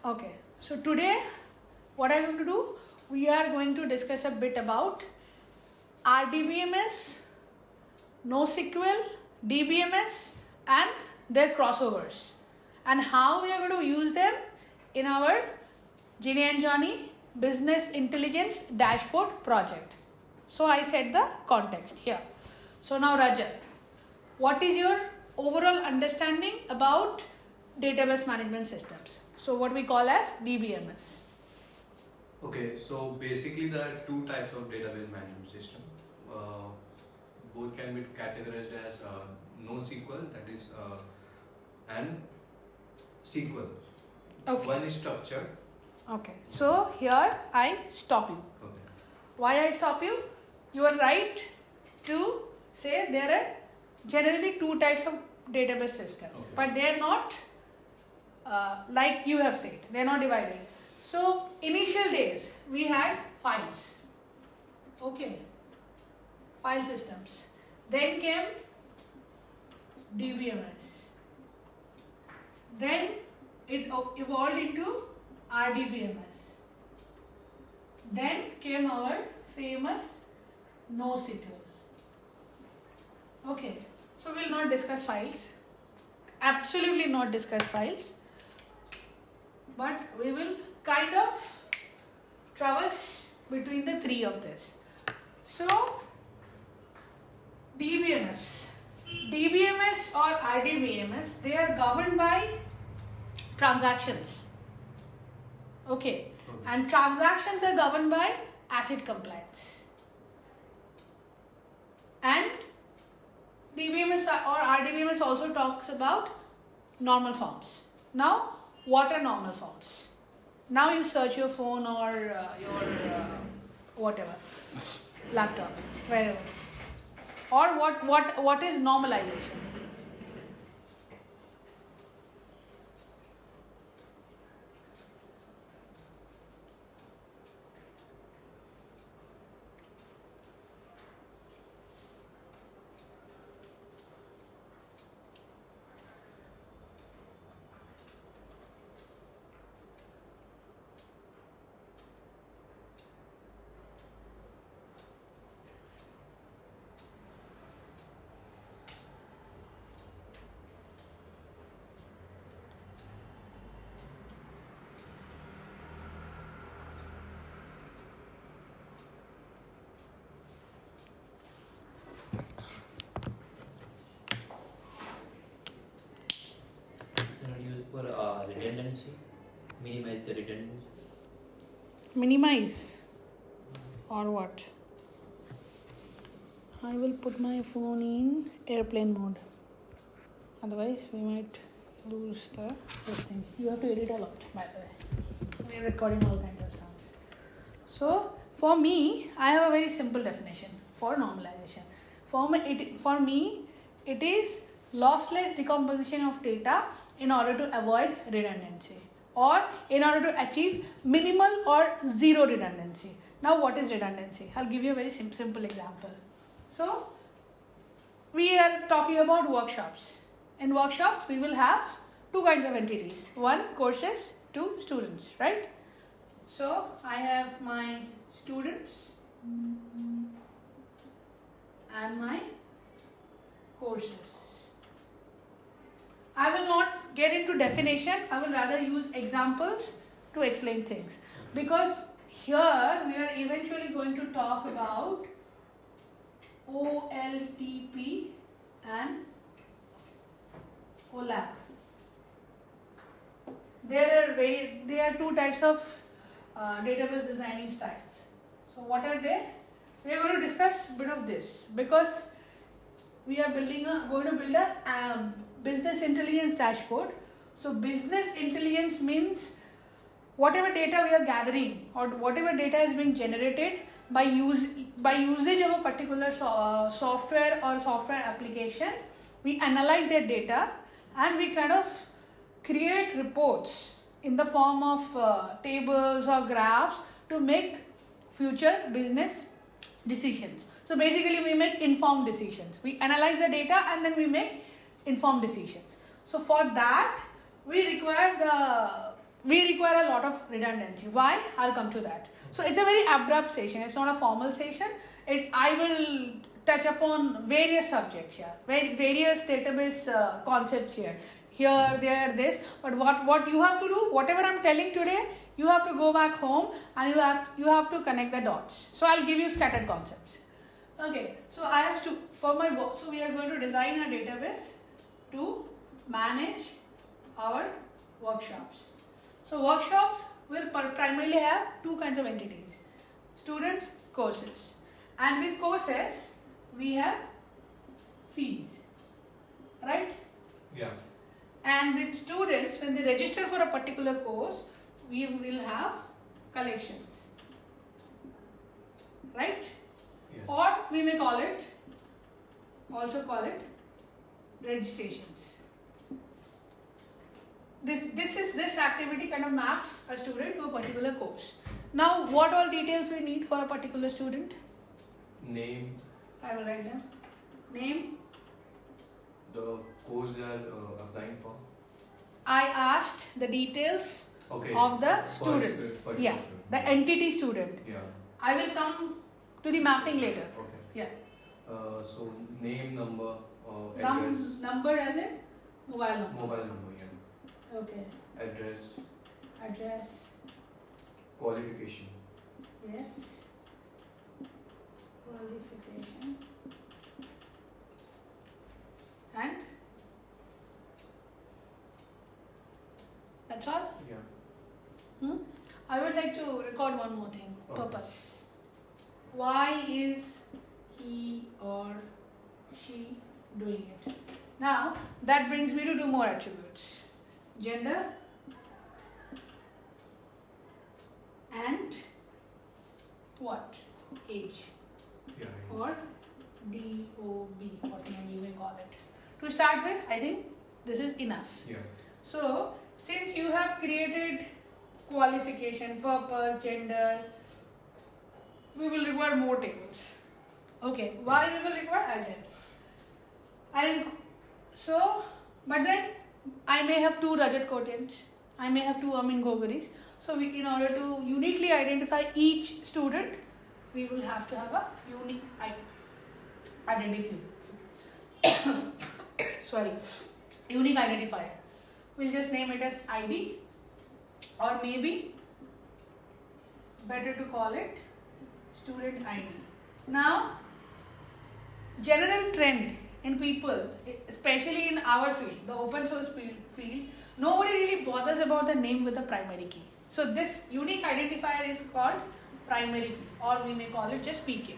Okay, so today what I'm going to do, we are going to discuss a bit about RDBMS, NoSQL, DBMS and their crossovers and how we are going to use them in our Ginny and Johnny Business Intelligence Dashboard project. So I set the context here. So now Rajat, what is your overall understanding about database management systems? So what we call as DBMS. Okay, so basically there are two types of database management system. Both can be categorized as NoSQL, that is, and SQL. Okay. One is structured. Okay. So here I stop you. Okay. Why I stop you? You are right to say there are generally two types of database systems, Okay. but they are not like you have said. They are not divided. So initial days we had files. Okay. File systems. Then came DBMS. Then it evolved into RDBMS. Then came our famous NoSQL. Okay, so we'll not discuss files. Absolutely not discuss files. But we will kind of traverse between the three of this. So, DBMS or RDBMS, they are governed by transactions. Okay. And transactions are governed by ACID compliance. And DBMS or RDBMS also talks about normal forms. Now, what are normal forms? Now you search your phone or your whatever, laptop, wherever. Or what is normalization? Use for redundancy, minimize the redundancy. Minimize or what? I will put my phone in airplane mode. Otherwise, we might lose this thing. You have to edit a lot, by the way. We are recording all kinds of sounds. So, for me, I have a very simple definition for normalization. For me, it is lossless decomposition of data in order to avoid redundancy or in order to achieve minimal or zero redundancy. Now, what is redundancy? I'll give you a very simple example. So, we are talking about workshops. In workshops, we will have two kinds of entities. One, courses, two, students, right? So, I have my students and my courses. I will not get into definition. I will rather use examples to explain things. Because here we are eventually going to talk about OLTP and OLAP. There are two types of database designing styles. So what are they? We are going to discuss a bit of this because we are going to build a business intelligence dashboard. So business intelligence means whatever data we are gathering or whatever data is being generated by usage of a particular software or software application, we analyze their data and we kind of create reports in the form of tables or graphs to make future business decisions. So basically we make informed decisions. We analyze the data and then we make informed decisions. So for that we require the we require a lot of redundancy. Why? I'll come to that. So it's a very abrupt session. It's not a formal session. I will touch upon various subjects here, various database concepts here. Here, there, this. But what you have to do, whatever I'm telling today, you have to go back home and you have to connect the dots. So I'll give you scattered concepts. Okay. So I have to for my work. So we are going to design a database to manage our workshops. So workshops will primarily have two kinds of entities: students, courses. And with courses, we have fees, right? Yeah. And with students, when they register for a particular course, we will have collections, right? Yes. Or we may also call it registrations. This activity kind of maps a student to a particular course. Now, what all details we need for a particular student? Name, I will write them. Name. the course they are applying for. I asked the details Okay. of the For- students. for Yeah, student. the entity student. Yeah. I will come to the mapping later. Okay. Yeah. So name, number, address, Number as in mobile number. mobile number, yeah. Okay. Address, Address. qualification, Yes. Qualification. And that's all. yeah. I would like to record one more thing. Okay. Purpose. Why is he or she doing it? Now that brings me to two more attributes: gender and what? Age, Yeah. or DOB, what name you may call it. To start with, I think this is enough. Yeah. So, since you have created qualification, purpose, gender, we will require more tables. Okay, why we will require? I'll tell. And so, but then I may have two Rajat Kotians, I may have two Amin Gogaris. So, in order to uniquely identify each student, we will have to have a unique identifier. Sorry, unique identifier. We'll just name it as ID, or maybe better to call it student ID. Now, general trend in people, especially in our field, the open source field, nobody really bothers about the name with the primary key. So this unique identifier is called primary key, or we may call it just PK. Okay.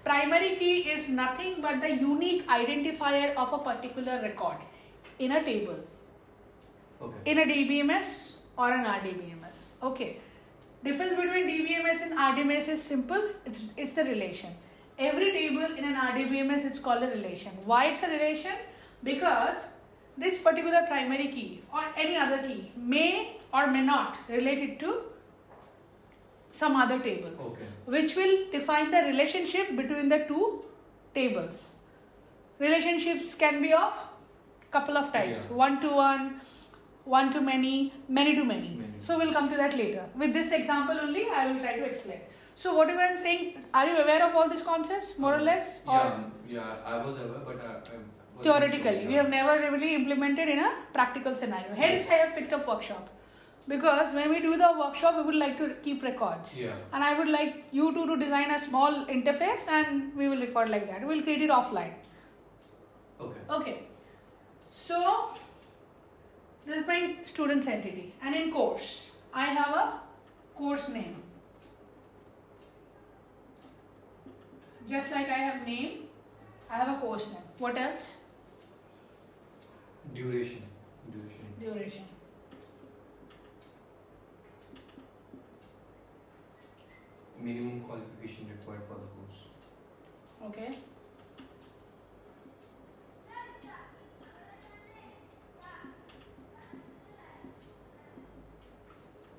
Primary key is nothing but the unique identifier of a particular record in a table, Okay. in a DBMS or an RDBMS. Okay. Difference between DBMS and RDBMS is simple. It's the relation. Every table in an RDBMS is called a relation. Why it's a relation? Because this particular primary key or any other key may or may not relate it to some other table, Okay. which will define the relationship between the two tables. Relationships can be of couple of types: Yeah. one to one, one to many, many to many. Many. So we'll come to that later. With this example only, I will try to explain. So whatever I'm saying, are you aware of all these concepts, more or less? Yeah, I was aware, but I was Theoretically, not we sure. have never really implemented in a practical scenario. Hence, I have picked up workshop. Because when we do the workshop, we would like to keep records. Yeah. And I would like you to design a small interface and we will record like that. We'll create it offline. Okay. Okay. So, this is my student's entity. And in course, I have a course name. Just like I have name, I have a course name. What else? Duration. Duration. Minimum qualification required for the course. Okay.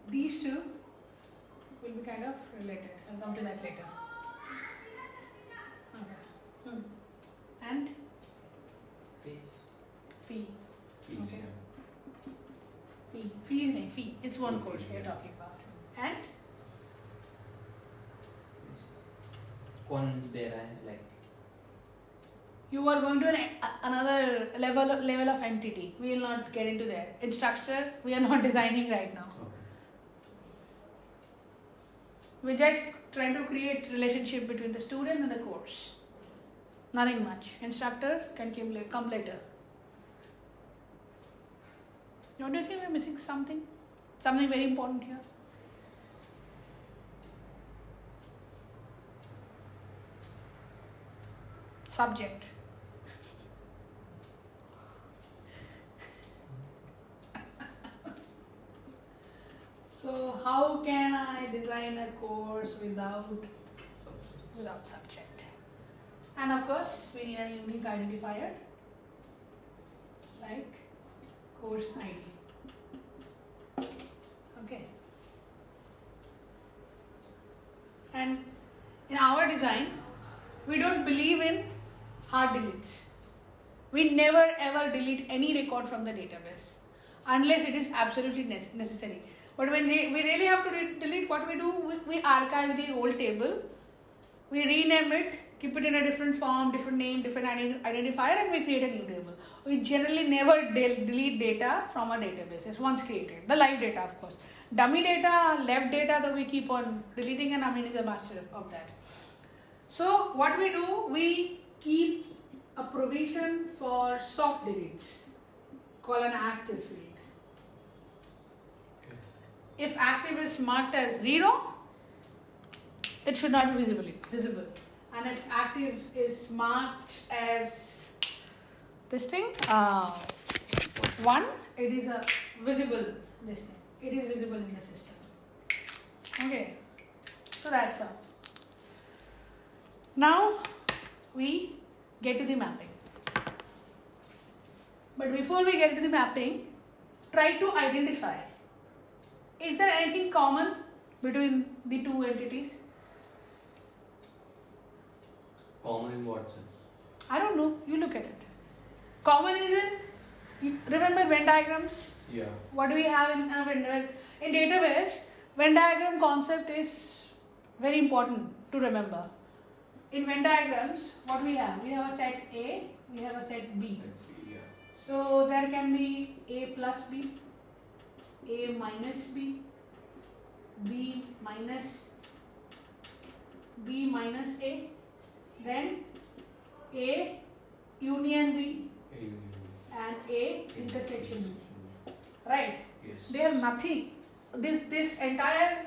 These two will be kind of related. I'll come to that later. Okay. And Fee. fee. Fees, Okay. yeah. Fee. fees nahi, fee. It's one course we are talking about. And कौन दे रहा है like you are going to another level of entity. We will not get into that. In structure, we are not designing right now. Okay. We're just trying to create relationship between the student and the course. Nothing much. Instructor can come later. Don't you think we're missing something? Something very important here. Subject. So how can I design a course without subject? And of course, we need a unique identifier like course ID. Okay. And in our design, we don't believe in hard deletes. We never ever delete any record from the database unless it is absolutely necessary. But when we really have to delete, what we do, we archive the old table, we rename it, keep it in a different form, different name, different identifier, and we create a new table. We generally never delete data from our database. It's once created. The live data, of course. Dummy data, left data that we keep on deleting, and Amin is a master of that. So what we do, we keep a provision for soft deletes called an active field. If active is marked as 0, it should not be visible. And if active is marked as this thing, 1, it is a visible this thing. It is visible in the system. Okay, so that's all. Now we get to the mapping. But before we get to the mapping, try to identify. Is there anything common between the two entities? Common in what sense? I don't know. You look at it. Common is in, remember Venn diagrams? Yeah. What do we have in a in database? Venn diagram concept is very important to remember. In Venn diagrams, what we have? We have a set A, we have a set B. Yeah. So there can be A plus B, A minus B, B minus A, then A union B and A intersection B. Right? Yes. They have nothing. This entire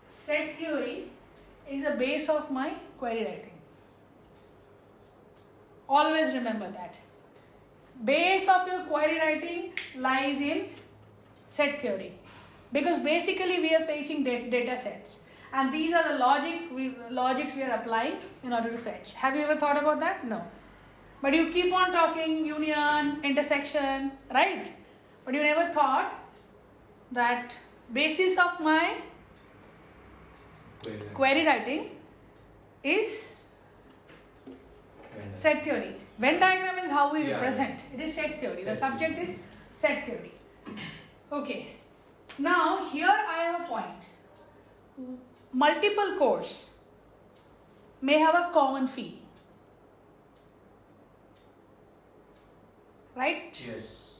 set theory is the base of my query writing. Always remember that. Base of your query writing lies in set theory, because basically we are fetching data sets, and these are the logics we are applying in order to fetch. Have you ever thought about that? No. But you keep on talking union, intersection, right? But you never thought that basis of my query writing is set theory. Venn diagram is how we represent. It is set theory. The subject is set theory. Okay. Now here I have a point. Multiple cores may have a common fee. Right? Yes.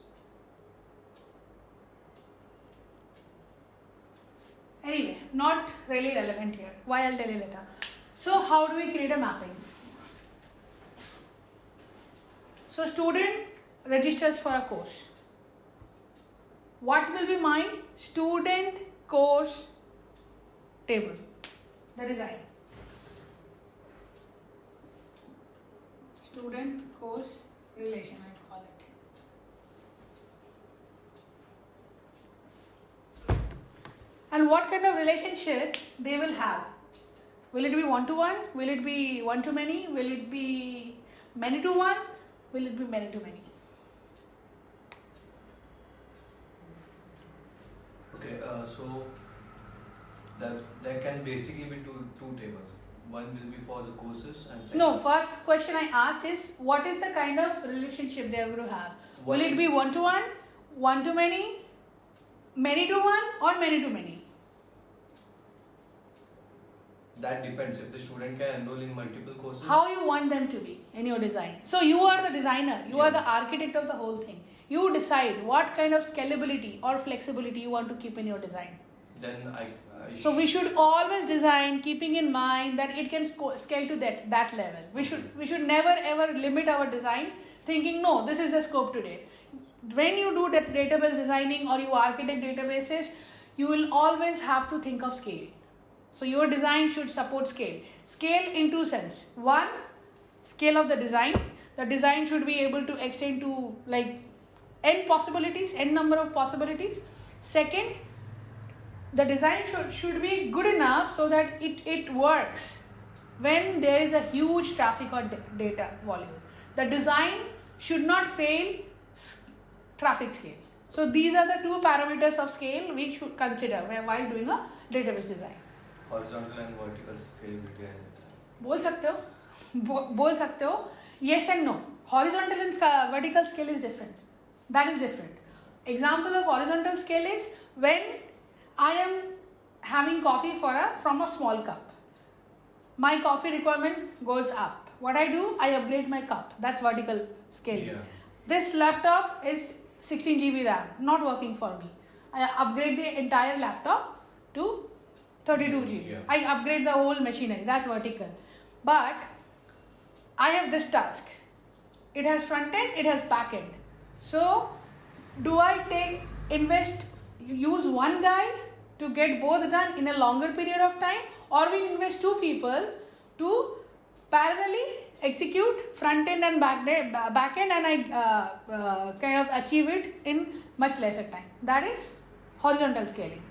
Anyway, not really relevant here. Why, I'll tell you later. So how do we create a mapping? So student registers for a course. What will be my student course table? That is I. Student course relation, I call it. And what kind of relationship they will have? Will it be one-to-one? Will it be one-to-many? Will it be many-to-one? Will it be many-to-many? Okay, so that can basically be two tables. One will be for the courses and second. No, first question I asked is what is the kind of relationship they are going to have? Will it be one-to-one, one-to-many, many to one or many to many? That depends. If the student can enroll in multiple courses. How you want them to be in your design. So you are the designer, you are the architect of the whole thing. You decide what kind of scalability or flexibility you want to keep in your design. Then So we should always design keeping in mind that it can scale to that level. We should never ever limit our design thinking no, this is the scope today. When you do that database designing or you architect databases, you will always have to think of scale. So your design should support scale. Scale in two sense. One, scale of the design. The design should be able to extend to like n possibilities, n number of possibilities. Second, the design should be good enough so that it works when there is a huge traffic or data volume. The design should not fail traffic scale. So these are the two parameters of scale we should consider while doing a database design. Horizontal and vertical scalability. बोल सकते हो yes and no. Horizontal and vertical scale is different. That is different. Example of horizontal scale is when I am having coffee from a small cup. My coffee requirement goes up. What I do, I upgrade my cup. That's vertical scaling. Yeah. This laptop is 16 GB RAM, not working for me. I upgrade the entire laptop to 32 GB. Yeah. I upgrade the whole machinery. That's vertical. But I have this task. It has front end, it has back end. So do I use one guy to get both done in a longer period of time, or we invest two people to parallelly execute front end and back end, and I kind of achieve it in much lesser time. That is horizontal scaling.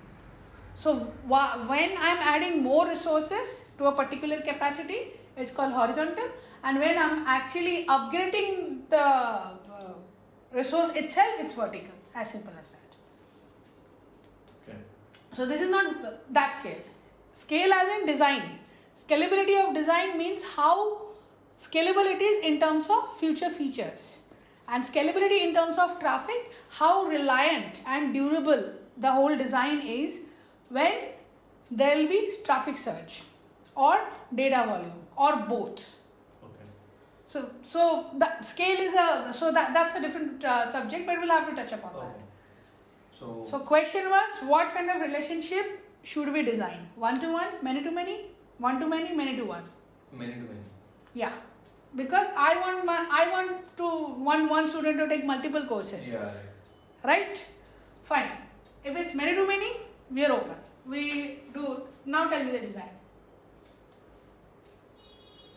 So when I'm adding more resources to a particular capacity, it's called horizontal, and when I'm actually upgrading the resource itself, it's vertical. As simple as that. Okay. So this is not that scale. Scale as in design. Scalability of design means how scalable it is in terms of future features. And scalability in terms of traffic, how reliant and durable the whole design is when there will be traffic surge or data volume or both. Okay. So the scale is that's a different subject, but we'll have to touch upon that. Okay. So question was, what kind of relationship should we design? One to one, many to many, one to many, many to one. Many to many. Yeah, because I want one student to take multiple courses. Yeah. Right? Fine. If it's many to many, we are open. We do. Now tell me the design.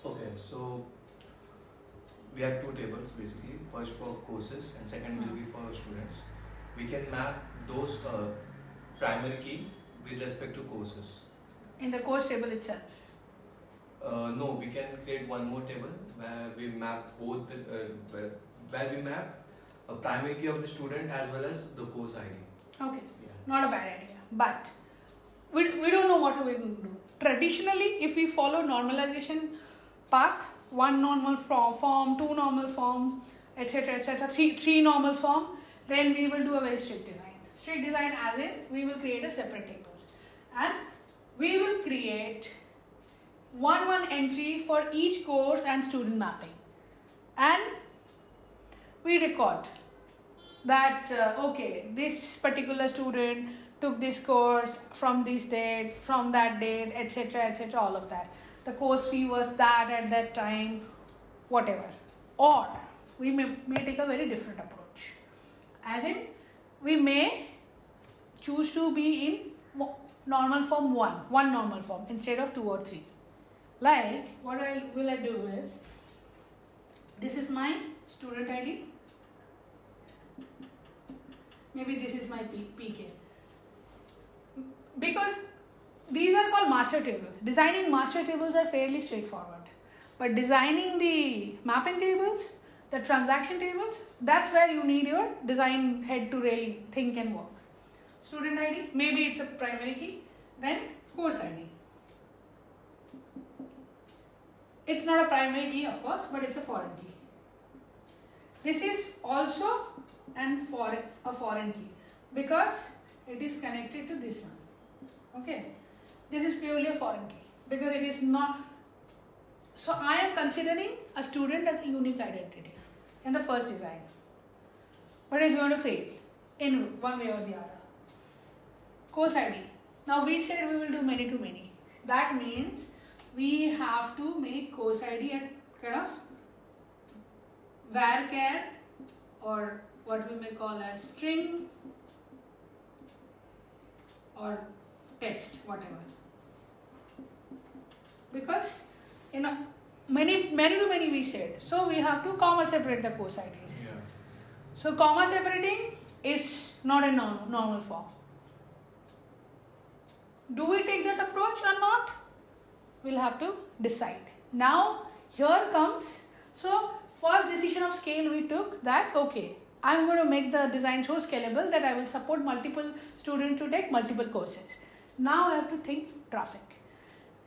Okay, so we have two tables basically. First for courses and second will be for students. We can map those primary key with respect to courses. In the course table itself. No, we can create one more table where we map both where we map a primary key of the student as well as the course ID. Okay. Yeah. Not a bad idea. But we don't know what we're going to do. Traditionally, if we follow normalization path, one normal form, two normal form, etc., three normal form, then we will do a very strict design. Strict design as in we will create a separate tables, and we will create one entry for each course and student mapping, and we record that okay, this particular student took this course from this date, from that date, etc., all of that. The course fee was that at that time, whatever. Or we may take a very different approach. As in, we may choose to be in normal form one normal form instead of two or three. Like, what will I do is, this is my student ID. Maybe this is my PK. Because these are called master tables. Designing master tables are fairly straightforward. But designing the mapping tables, the transaction tables, that's where you need your design head to really think and work. Student ID, maybe it's a primary key. Then course ID. It's not a primary key, of course, but it's a foreign key. This is also a foreign key because it is connected to this one. Okay, this is purely a foreign key because it is not. So I am considering a student as a unique identity in the first design, but it's going to fail in one way or the other. Course ID. Now we said we will do many to many. That means we have to make course ID a kind of varchar, or what we may call as string or text, whatever. Because many to many we said, so we have to comma separate the course IDs. Yeah. So comma separating is not a normal form. Do we take that approach or not? We'll have to decide. Now here comes, so first decision of scale we took that, okay, I'm going to make the design so scalable that I will support multiple students to take multiple courses. Now I have to think traffic.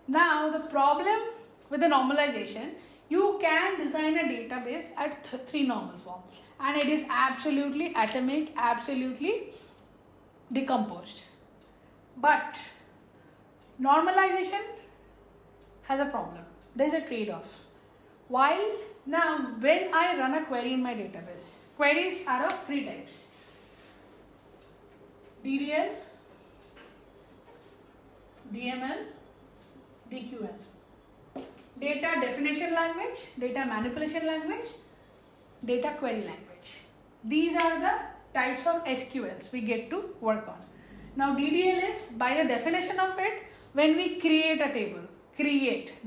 Now the problem with the normalization, you can design a database at 3 normal form and it is absolutely atomic, absolutely decomposed. But normalization has a problem. There is a trade-off. While now when I run a query in my database, queries are of 3 types: DDL, DML, DQL. Data definition language, data manipulation language, data query language. These are the types of SQLs we get to work on. Now DDL is, by the definition of it, when we create a table,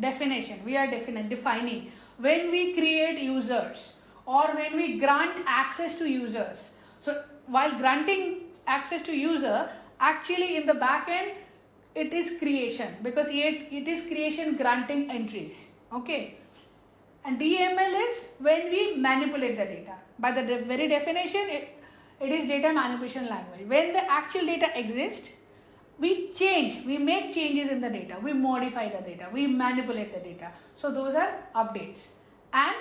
definition, we are defining, when we create users or when we grant access to users. So while granting access to user, actually in the back end, it is creation, because it is creation granting entries. Okay. And DML is when we manipulate the data. By the very definition, it is data manipulation language. When the actual data exists, we make changes in the data, we modify the data, we manipulate the data. So those are updates. And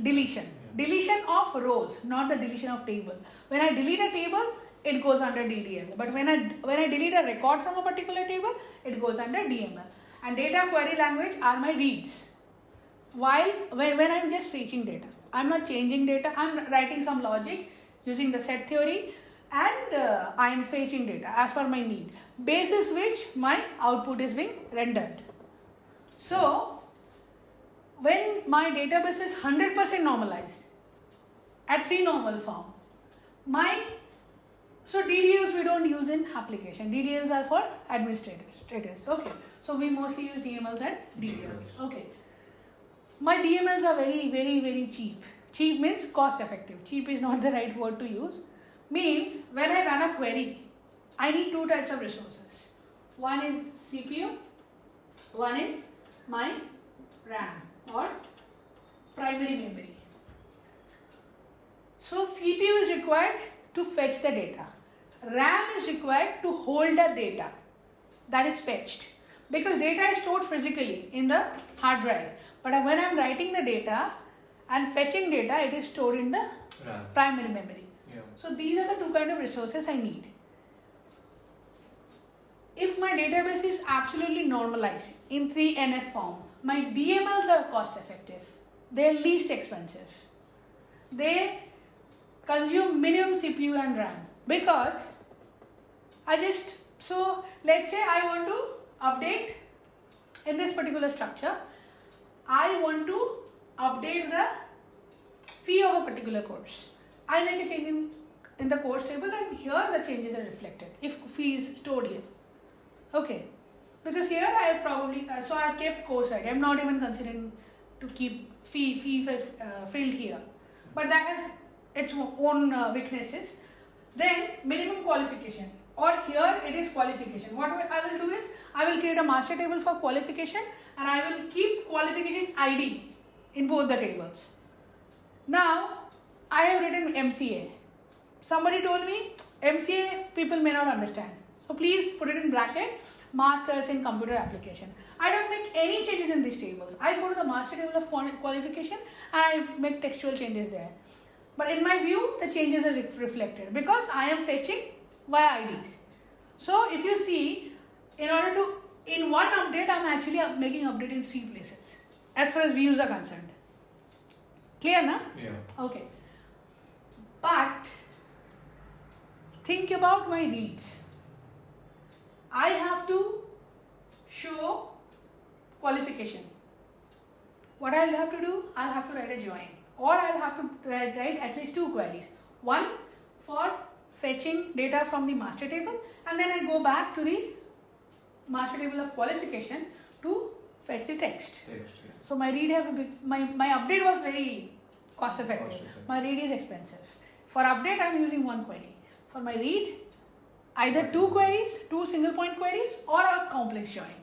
deletion. Deletion of rows, not the deletion of table. When I delete a table, it goes under DDL. But when I delete a record from a particular table, it goes under DML. And data query language are my reads. While when I'm just fetching data, I'm not changing data, I'm writing some logic using the set theory, and I'm fetching data as per my need, basis which my output is being rendered. So when my database is 100% normalized at 3 normal form, so DDLs we don't use in application. DDLs are for administrators. Okay. So we mostly use DMLs and DDLs. Okay. My DMLs are very, very, very cheap. Cheap means cost effective. Cheap is not the right word to use. Means when I run a query, I need 2 types of resources. One is CPU, one is my RAM or primary memory. So CPU is required to fetch the data. RAM is required to hold the data that is fetched, because data is stored physically in the hard drive. But when I am writing the data and fetching data, it is stored in the primary memory. Yeah. So these are the 2 kind of resources I need. If my database is absolutely normalized in 3NF form, my DMLs are cost effective. They are least expensive. They consume minimum CPU and RAM, because so let's say I want to update in this particular structure, I want to update the fee of a particular course. I make a change in the course table, and here the changes are reflected if fee is stored here. Okay, because here I have probably, so I have kept course ID. I am not even considering to keep fee field here, but that has its own weaknesses. Then minimum qualification, or here it is qualification. What I will do is, I will create a master table for qualification, and I will keep qualification ID in both the tables. Now I have written MCA. Somebody told me MCA people may not understand, so please put it in bracket, masters in computer application. I don't make any changes in these tables. I go to the master table of qualification and I make textual changes there. But in my view, the changes are reflected because I am fetching via IDs. So if you see, in one update, I'm actually making update in 3 places as far as views are concerned. Clear, na? Yeah. Okay. But think about my reads. I have to show qualification. What I'll have to do, I'll have to write a join, or I'll have to write at least 2 queries. One for fetching data from the master table, and then I go back to the master table of qualification to fetch the text. So my read my update was very cost effective. My read is expensive. For update, I'm using 1 query. For my read, either 2 queries, 2 single point queries, or a complex join.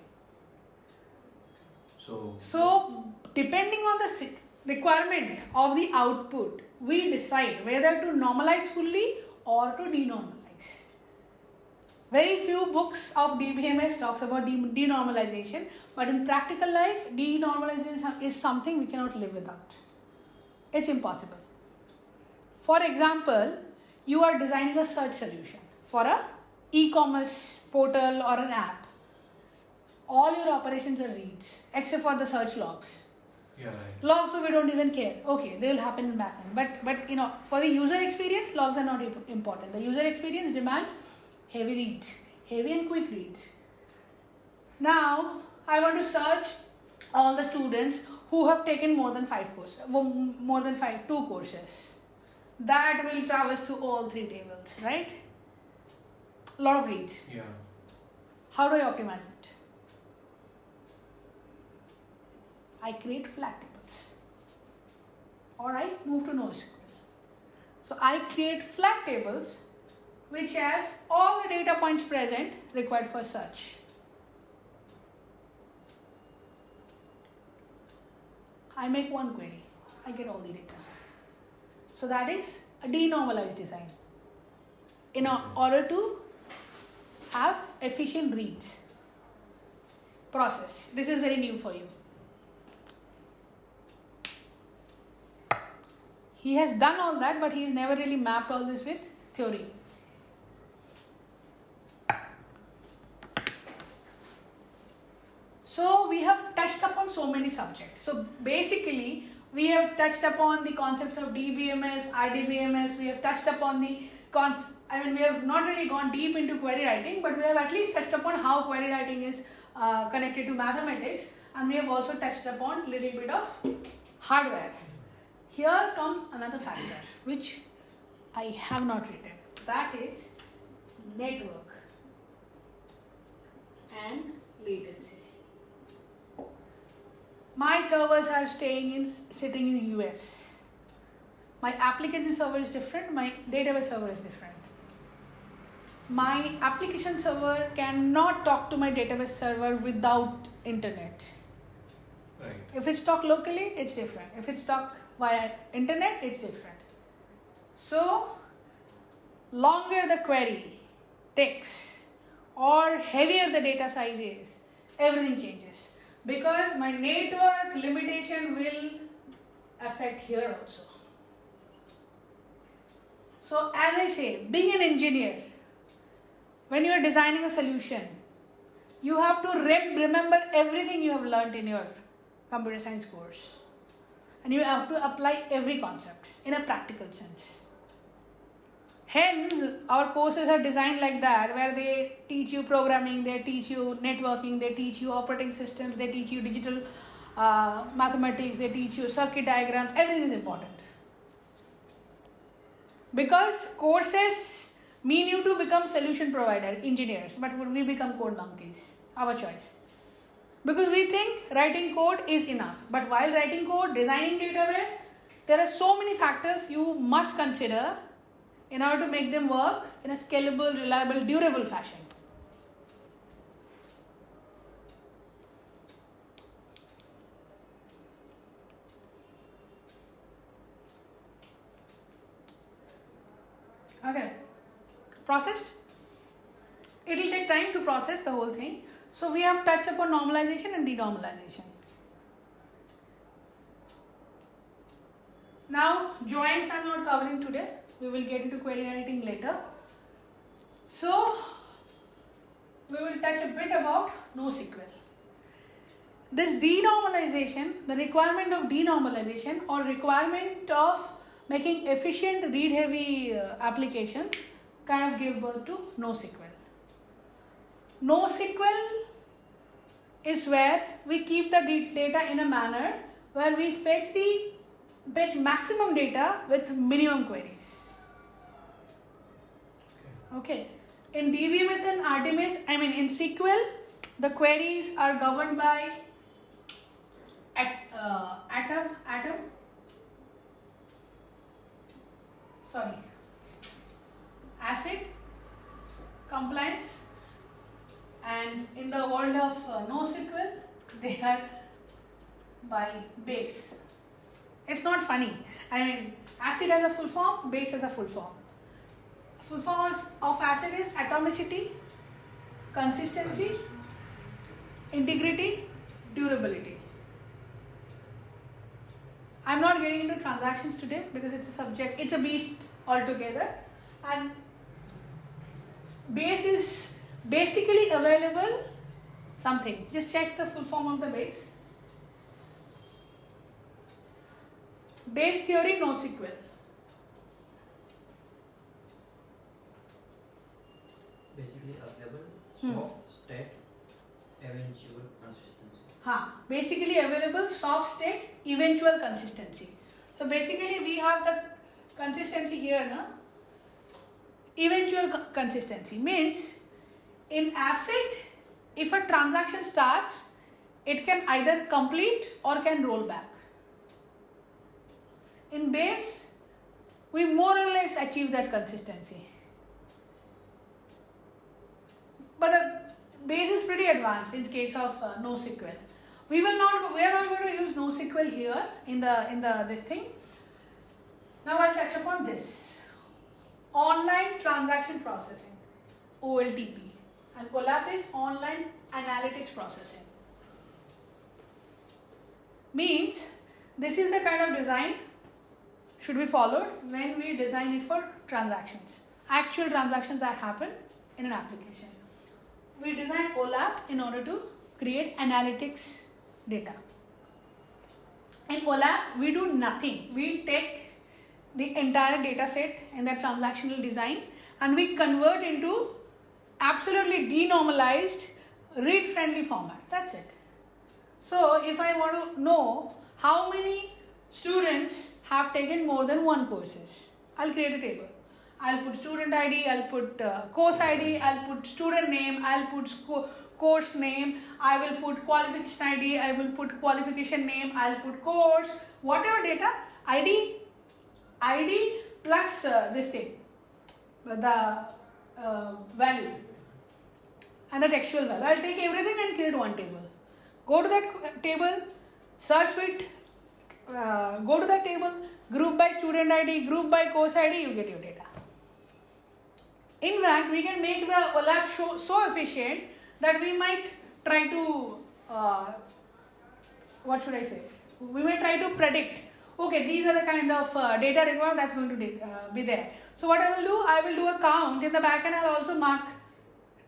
So depending on the requirement of the output, we decide whether to normalize fully or to denormalize. Very few books of DBMS talks about denormalization, but in practical life, denormalization is something we cannot live without. It's impossible. For example, you are designing a search solution for a e-commerce portal or an app. All your operations are reads, except for the search logs. Yeah, right. Logs, so we don't even care. Okay, they will happen in backend. But for the user experience, logs are not important. The user experience demands heavy reads, heavy and quick reads. Now, I want to search all the students who have taken more than 2 courses. That will traverse to all 3 tables, right? A lot of reads. Yeah. How do I optimize it? I create flat tables, or I move to NoSQL. So I create flat tables which has all the data points present required for search. I make 1 query, I get all the data. So that is a denormalized design in order to have efficient reads process. This is very new for you. He has done all that, but he's never really mapped all this with theory. So we have touched upon so many subjects. So basically, we have touched upon the concept of DBMS, RDBMS. We have touched upon we have not really gone deep into query writing, but we have at least touched upon how query writing is connected to mathematics, and we have also touched upon a little bit of hardware. Here comes another factor which I have not written. That is network and latency. My servers are sitting in US. My application server is different. My database server is different. My application server cannot talk to my database server without internet. Right. If it's talked locally, it's different. If it's talked via internet, it's different. So, longer the query takes or heavier the data size is, everything changes. Because my network limitation will affect here also. So, as I say, being an engineer, when you are designing a solution, you have to remember everything you have learned in your computer science course. And you have to apply every concept in a practical sense. Hence, our courses are designed like that, where they teach you programming, they teach you networking, they teach you operating systems, they teach you digital mathematics, they teach you circuit diagrams. Everything is important. Because courses mean you to become solution provider, engineers, but we become code monkeys. Our choice. Because we think writing code is enough. But while writing code, designing database, there are so many factors you must consider in order to make them work in a scalable, reliable, durable fashion. Okay. Processed? It will take time to process the whole thing. So we have touched upon normalization and denormalization. Now, joins I'm not covering today. We will get into query writing later. So we will touch a bit about NoSQL. This denormalization, the requirement of denormalization or requirement of making efficient read-heavy applications kind of give birth to NoSQL. NoSQL is where we keep the data in a manner where we fetch maximum data with minimum queries. Okay. In DBMS and RDBMS, in SQL, the queries are governed by ACID, compliance, and in the world of NoSQL, they are by base. It's not funny. ACID has a full form, base has a full form. Full form of ACID is atomicity, consistency, integrity, durability. I'm not getting into transactions today because it's a beast altogether. And base is basically available something. Just check the full form of the base. Base theory, NoSQL. Basically available, soft state, eventual consistency. Basically available, soft state, eventual consistency. So basically we have the consistency here, na? Eventual consistency means in ACID, if a transaction starts, it can either complete or can roll back. In base, we more or less achieve that consistency. But the base is pretty advanced in case of NoSQL. We are not going to use NoSQL here in this thing. Now I'll touch upon this. Online transaction processing, OLTP, and OLAP is online analytics processing. Means this is the kind of design should be followed when we design it for transactions, actual transactions that happen in an application. We design OLAP in order to create analytics data. In OLAP, we do nothing. We take the entire data set in that transactional design and we convert into absolutely denormalized, read-friendly format. That's it. So if I want to know how many students have taken more than one courses, I'll create a table. I'll put student ID, I'll put course ID, I'll put student name, I'll put course name, I will put qualification ID, I will put qualification name, I'll put course, whatever data, ID plus this thing, the value and the textual value. I'll take everything and create one table. Go to that table, search with, go to that table, group by student ID, group by course ID, you get your data. In fact, we can make the OLAP so efficient that we might try to, we may try to predict, okay, these are the kind of data required that's going to be there. So what I will do a count in the back and I'll also mark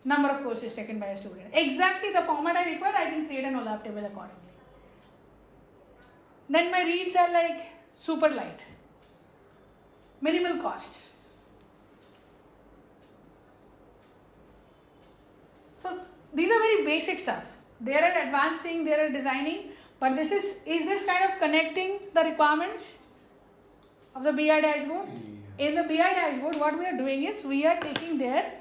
number of courses taken by a student. Exactly the format I require, I can create an OLAP table accordingly. Then my reads are like super light, minimal cost. So these are very basic stuff. They are an advanced thing, they are designing, but is this kind of connecting the requirements of the BI dashboard? Yeah. In the BI dashboard, what we are doing is we are taking their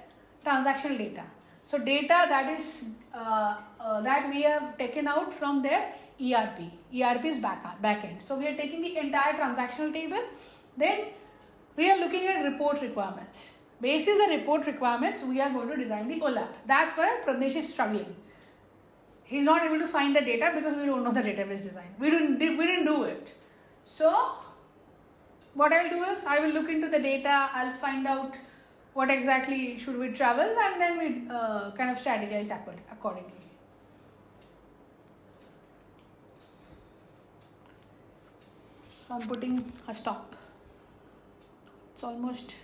transactional data. So data that is that we have taken out from their ERP. ERP is backend. So we are taking the entire transactional table. Then we are looking at report requirements. Basis the report requirements, we are going to design the OLAP. That's where Pradesh is struggling. He's not able to find the data because we don't know the database design. We didn't do it. So what I'll do is I will look into the data. I'll find out what exactly should we travel, and then we kind of strategize accordingly. So I'm putting a stop. It's almost